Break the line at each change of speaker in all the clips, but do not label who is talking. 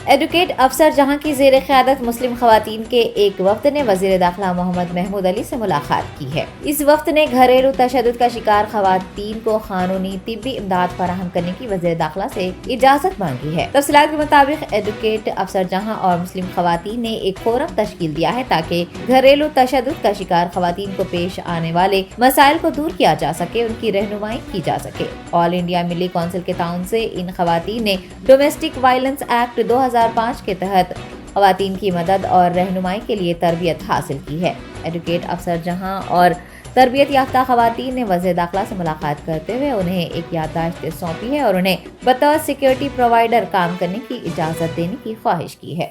Advocate अफसर जहां की ज़ेर क़यादत मुस्लिम ख़वातीन के एक वफ्द ने वज़ीर दाखिला मोहम्मद महमूद अली से मुलाकात की है। इस वफ्द ने घरेलू तशद्दुद का शिकार ख़वातीन को क़ानूनी तिब्बी इमदाद फराहम करने की वज़ीर दाखिला से इजाज़त मांगी है। तफसीलात के मुताबिक एडवोकेट अफसर जहां और मुस्लिम ख़वातीन ने एक फोरम तश्कील दिया है ताकि घरेलू तशद्दुद का शिकार ख़वातीन को पेश आने वाले मसाइल को दूर किया जा सके, उनकी रहनुमाई की जा सके। ऑल इंडिया मिली कौंसिल के ताउन से इन ख़वातीन ने डोमेस्टिक वायलेंस एक्ट 2005 के तहत ख़वातीन की मदद और रहनुमाई के लिए तरबियत हासिल की है। एडवोकेट अफसर जहां और तरबियत याफ्ता ख़वातीन ने वज़ीर दाखिला से मुलाकात करते हुए उन्हें एक याददाश्त सौंपी है और उन्हें बतौर सिक्योरिटी प्रोवाइडर काम करने की इजाज़त देने की ख्वाहिश की है।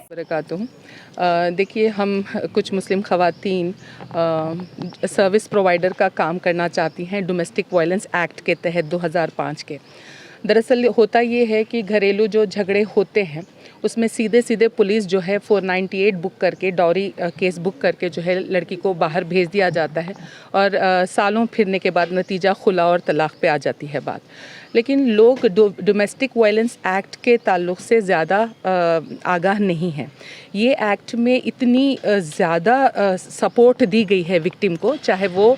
देखिए, हम कुछ मुस्लिम ख़वातीन सर्विस प्रोवाइडर का काम करना चाहती हैं डोमेस्टिक वायलेंस एक्ट के तहत 2005 के। दरअसल होता ये है कि घरेलू जो झगड़े होते हैं उसमें सीधे सीधे पुलिस जो है 498 बुक करके डॉरी केस बुक करके जो है लड़की को बाहर भेज दिया जाता है और सालों फिरने के बाद नतीजा खुला और तलाक़ पे आ जाती है बात। लेकिन लोग डोमेस्टिक वायलेंस एक्ट के ताल्लुक़ से ज़्यादा आगाह नहीं हैं। ये एक्ट में इतनी ज़्यादा सपोर्ट दी गई है विक्टिम को, चाहे वो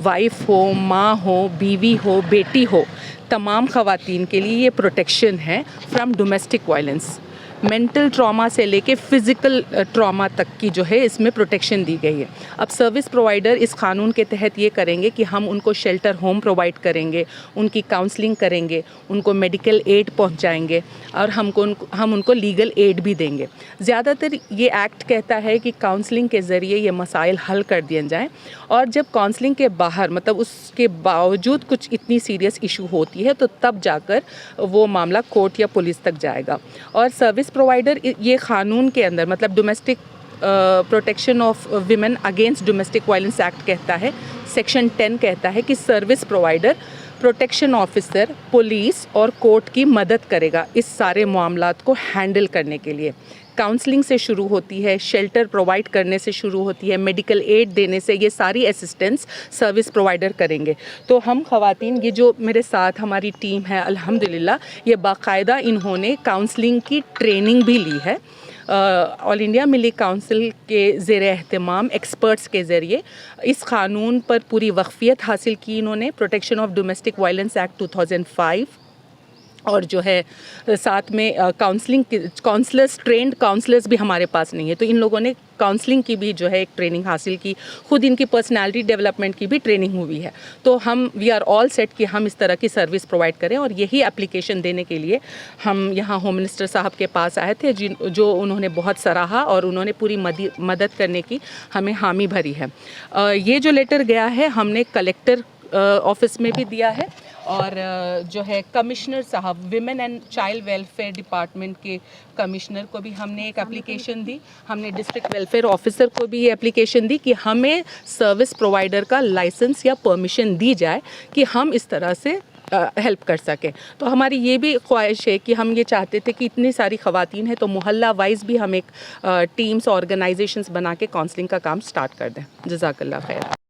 वाइफ हो, माँ हो, बीवी हो, बेटी हो, तमाम ख़वातीन के लिए ये प्रोटेक्शन है from domestic violence. Mental trauma से लेके फ़िज़िकल ट्रॉमा तक की जो है इसमें प्रोटेक्शन दी गई है। अब सर्विस प्रोवाइडर इस कानून के तहत ये करेंगे कि हम उनको शेल्टर होम प्रोवाइड करेंगे, उनकी काउंसलिंग करेंगे, उनको मेडिकल एड पहुंचाएंगे और हम उनको लीगल एड भी देंगे। ज़्यादातर ये एक्ट कहता है कि काउंसलिंग के ज़रिए ये मसाइल हल कर दिए जाएँ और जब काउंसलिंग के बाहर मतलब उसके बावजूद कुछ इतनी सीरियस इशू होती है तो तब जाकर वो मामला कोर्ट या पुलिस तक जाएगा। और सर्विस प्रोवाइडर ये क़ानून के अंदर मतलब domestic protection of women against domestic violence act कहता है, सेक्शन 10 कहता है कि service provider protection officer, police और कोर्ट की मदद करेगा इस सारे मामलात को हैंडल करने के लिए। काउंसलिंग से शुरू होती है, शेल्टर प्रोवाइड करने से शुरू होती है, मेडिकल एड देने से, ये सारी असिस्टेंस सर्विस प्रोवाइडर करेंगे। तो हम ख़वातीन, ये जो मेरे साथ हमारी टीम है अल्हम्दुलिल्लाह, ये बाकायदा इन्होंने काउंसलिंग की ट्रेनिंग भी ली है। ऑल इंडिया मिली काउंसिल के ज़ेर एहतमाम एक्सपर्ट्स के ज़रिए इस क़ानून पर पूरी वक़फ़ियत हासिल की इन्होंने। Protection of domestic violence act 2005 और जो है साथ में काउंसलिंग काउंसलर्स, ट्रेंड काउंसलर्स भी हमारे पास नहीं है, तो इन लोगों ने काउंसलिंग की भी जो है एक ट्रेनिंग हासिल की, खुद इनकी पर्सनालिटी डेवलपमेंट की भी ट्रेनिंग हुई है। तो वी आर ऑल सेट कि हम इस तरह की सर्विस प्रोवाइड करें और यही एप्लीकेशन देने के लिए हम यहाँ होम मिनिस्टर साहब के पास आए थे, जो उन्होंने बहुत सराहा और उन्होंने पूरी मदद करने की हमें हामी भरी है। ये जो लेटर गया है हमने कलेक्टर ऑफिस में भी दिया है और जो है कमिश्नर साहब, women and child welfare department के कमिश्नर को भी हमने एक एप्लीकेशन दी। हमने डिस्ट्रिक्ट वेलफेयर ऑफिसर को भी ये एप्लीकेशन दी कि हमें सर्विस प्रोवाइडर का लाइसेंस या परमिशन दी जाए कि हम इस तरह से हेल्प कर सकें। तो हमारी ये भी ख्वाहिश है कि हम ये चाहते थे कि इतनी सारी ख़वातीन हैं तो मोहल्ला वाइज भी हम एक टीम्स ऑर्गेनाइजेशंस बना के काउंसलिंग का काम स्टार्ट कर दें। जज़ाकल्लाह खैर।